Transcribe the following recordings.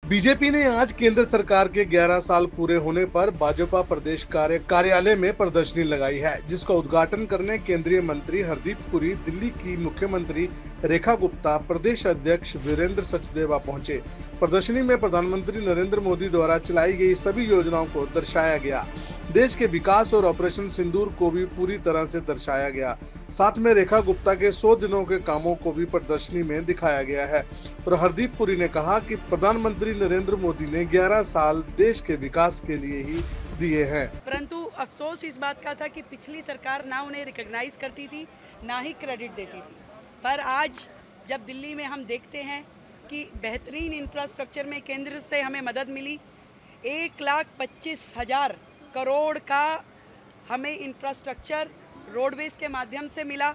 BJP ने आज केंद्र सरकार के 11 साल पूरे होने पर भाजपा प्रदेश कार्यालय में प्रदर्शनी लगाई है, जिसका उद्घाटन करने केंद्रीय मंत्री हरदीप पुरी, दिल्ली की मुख्यमंत्री रेखा गुप्ता, प्रदेश अध्यक्ष वीरेंद्र सचदेवा पहुंचे। प्रदर्शनी में प्रधानमंत्री नरेंद्र मोदी द्वारा चलाई गई सभी योजनाओं को दर्शाया गया। देश के विकास और ऑपरेशन सिंदूर को भी पूरी तरह से दर्शाया गया। साथ में रेखा गुप्ता के 100 दिनों के कामों को भी प्रदर्शनी में दिखाया गया है। और हरदीप पुरी ने कहा कि प्रधानमंत्री नरेंद्र मोदी ने 11 साल देश के विकास के लिए ही दिए हैं। परंतु अफसोस इस बात का था कि पिछली सरकार ना उन्हें रिकॉग्नाइज करती थी, ना ही क्रेडिट देती थी। पर आज जब दिल्ली में हम देखते हैं कि बेहतरीन इंफ्रास्ट्रक्चर में केंद्र से हमें मदद मिली, 1,25,000 करोड़ का हमें इंफ्रास्ट्रक्चर रोडवेज के माध्यम से मिला।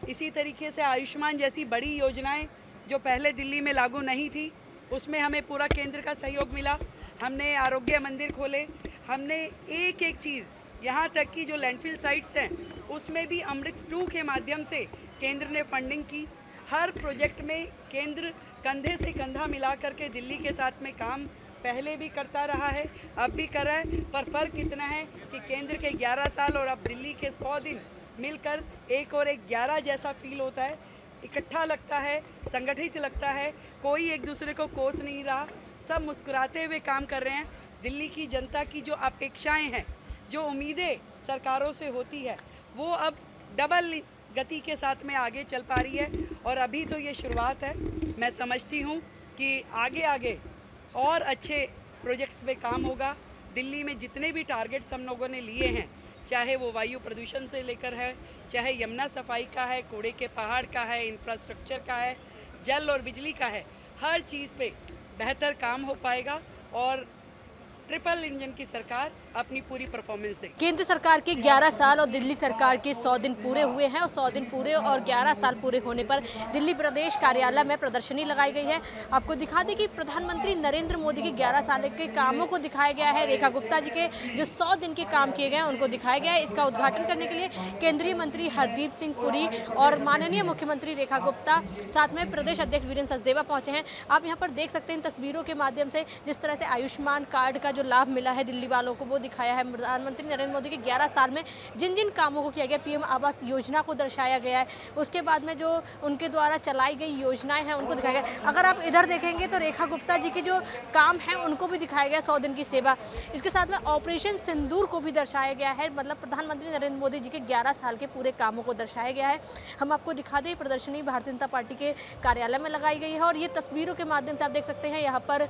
इसी तरीके से आयुष्मान जैसी बड़ी योजनाएं जो पहले दिल्ली में लागू नहीं थी, उसमें हमें पूरा केंद्र का सहयोग मिला। हमने आरोग्य मंदिर खोले, हमने एक एक चीज़, यहाँ तक कि जो लैंडफिल साइट्स हैं उसमें भी अमृत 2 के माध्यम से केंद्र ने फंडिंग की। हर प्रोजेक्ट में केंद्र कंधे से कंधा मिला करके दिल्ली के साथ में काम पहले भी करता रहा है, अब भी कर रहा है। पर फ़र्क इतना है कि केंद्र के 11 साल और अब दिल्ली के 100 दिन मिलकर एक और एक 11 जैसा फील होता है। इकट्ठा लगता है, संगठित लगता है, कोई एक दूसरे को कोस नहीं रहा, सब मुस्कुराते हुए काम कर रहे हैं। दिल्ली की जनता की जो अपेक्षाएं हैं, जो उम्मीदें सरकारों से होती है, वो अब डबल गति के साथ में आगे चल पा रही है। और अभी तो ये शुरुआत है। मैं समझती हूँ कि आगे आगे और अच्छे प्रोजेक्ट्स पे काम होगा। दिल्ली में जितने भी टारगेट्स हम लोगों ने लिए हैं, चाहे वो वायु प्रदूषण से लेकर है, चाहे यमुना सफाई का है, कूड़े के पहाड़ का है, इंफ्रास्ट्रक्चर का है, जल और बिजली का है, हर चीज़ पे बेहतर काम हो पाएगा और ट्रिपल इंजन की सरकार अपनी पूरी परफॉर्मेंस देगी। केंद्र सरकार के 11 साल और दिल्ली सरकार के 100 दिन पूरे हुए हैं और 100 दिन पूरे और 11 साल पूरे होने पर दिल्ली प्रदेश कार्यालय में प्रदर्शनी लगाई गई है। आपको दिखा दें कि प्रधानमंत्री नरेंद्र मोदी के 11 साल के कामों को दिखाया गया है। रेखा गुप्ता जी के जो 100 दिन के काम किए गए हैं उनको दिखाया गया है। इसका उद्घाटन करने के लिए केंद्रीय मंत्री हरदीप सिंह पुरी और माननीय मुख्यमंत्री रेखा गुप्ता, साथ में प्रदेश अध्यक्ष वीरेंद्र सचदेवा पहुंचे हैं। आप यहाँ पर देख सकते हैं इन तस्वीरों के माध्यम से जिस तरह से आयुष्मान कार्ड का जो लाभ मिला है दिल्ली वालों को, वो दिखाया है। प्रधानमंत्री नरेंद्र मोदी के 11 साल में जिन जिन कामों को किया गया, पीएम आवास योजना को दर्शाया गया है। उसके बाद में जो उनके द्वारा चलाई गई योजनाएं हैं उनको दिखाया गया। अगर आप इधर देखेंगे तो रेखा गुप्ता जी के जो काम है उनको भी दिखाया गया, 100 दिन की सेवा। इसके साथ में ऑपरेशन सिंदूर को भी दर्शाया गया है, मतलब प्रधानमंत्री नरेंद्र मोदी जी के 11 साल के पूरे कामों को दर्शाया गया है। हम आपको दिखा दें, प्रदर्शनी भारतीय जनता पार्टी के कार्यालय में लगाई गई है और ये तस्वीरों के माध्यम से आप देख सकते हैं यहाँ पर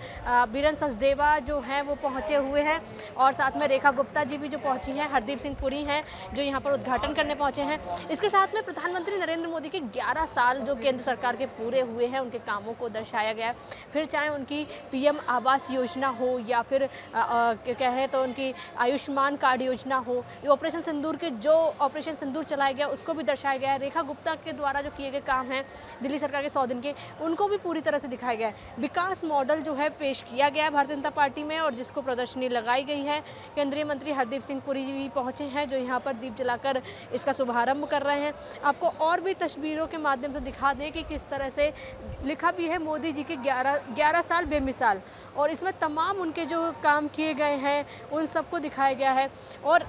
वीरेंद्र सचदेवा जो हैं वो पहुँचे हुए हैं और साथ में रेखा गुप्ता जी भी जो पहुंची हैं, हरदीप सिंह पुरी हैं जो यहाँ पर उद्घाटन करने पहुंचे हैं। इसके साथ में प्रधानमंत्री नरेंद्र मोदी के 11 साल जो केंद्र सरकार के पूरे हुए हैं उनके कामों को दर्शाया गया है। फिर चाहे उनकी पीएम आवास योजना हो या फिर कहें तो उनकी आयुष्मान कार्ड योजना हो, ऑपरेशन सिंदूर के जो ऑपरेशन सिंदूर चलाया गया उसको भी दर्शाया गया है। रेखा गुप्ता के द्वारा जो किए गए काम हैं दिल्ली सरकार के 100 दिन के, उनको भी पूरी तरह से दिखाया गया है। विकास मॉडल जो है पेश किया गया है भारतीय जनता पार्टी में और जिसको प्रदर्शनी लगाई गई है। केंद्रीय मंत्री हरदीप सिंह पुरी जी भी पहुंचे हैं जो यहाँ पर दीप जलाकर इसका शुभारंभ कर रहे हैं। आपको और भी तस्वीरों के माध्यम से दिखा दें कि किस तरह से लिखा भी है मोदी जी के 11 साल बेमिसाल, और इसमें तमाम उनके जो काम किए गए हैं उन सबको दिखाया गया है। और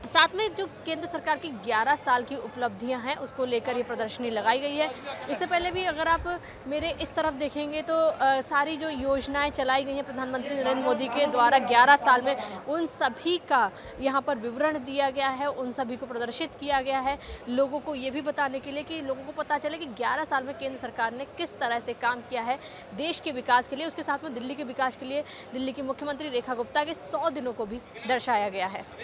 साथ में जो केंद्र सरकार की 11 साल की उपलब्धियां हैं उसको लेकर ये प्रदर्शनी लगाई गई है। इससे पहले भी अगर आप मेरे इस तरफ देखेंगे तो सारी जो योजनाएं चलाई गई हैं प्रधानमंत्री नरेंद्र मोदी के द्वारा 11 साल में, उन सभी का यहाँ पर विवरण दिया गया है, उन सभी को प्रदर्शित किया गया है लोगों को ये भी बताने के लिए कि लोगों को पता चले कि 11 साल में केंद्र सरकार ने किस तरह से काम किया है देश के विकास के लिए। उसके साथ में दिल्ली के विकास के लिए दिल्ली की मुख्यमंत्री रेखा गुप्ता के 100 दिनों को भी दर्शाया गया है।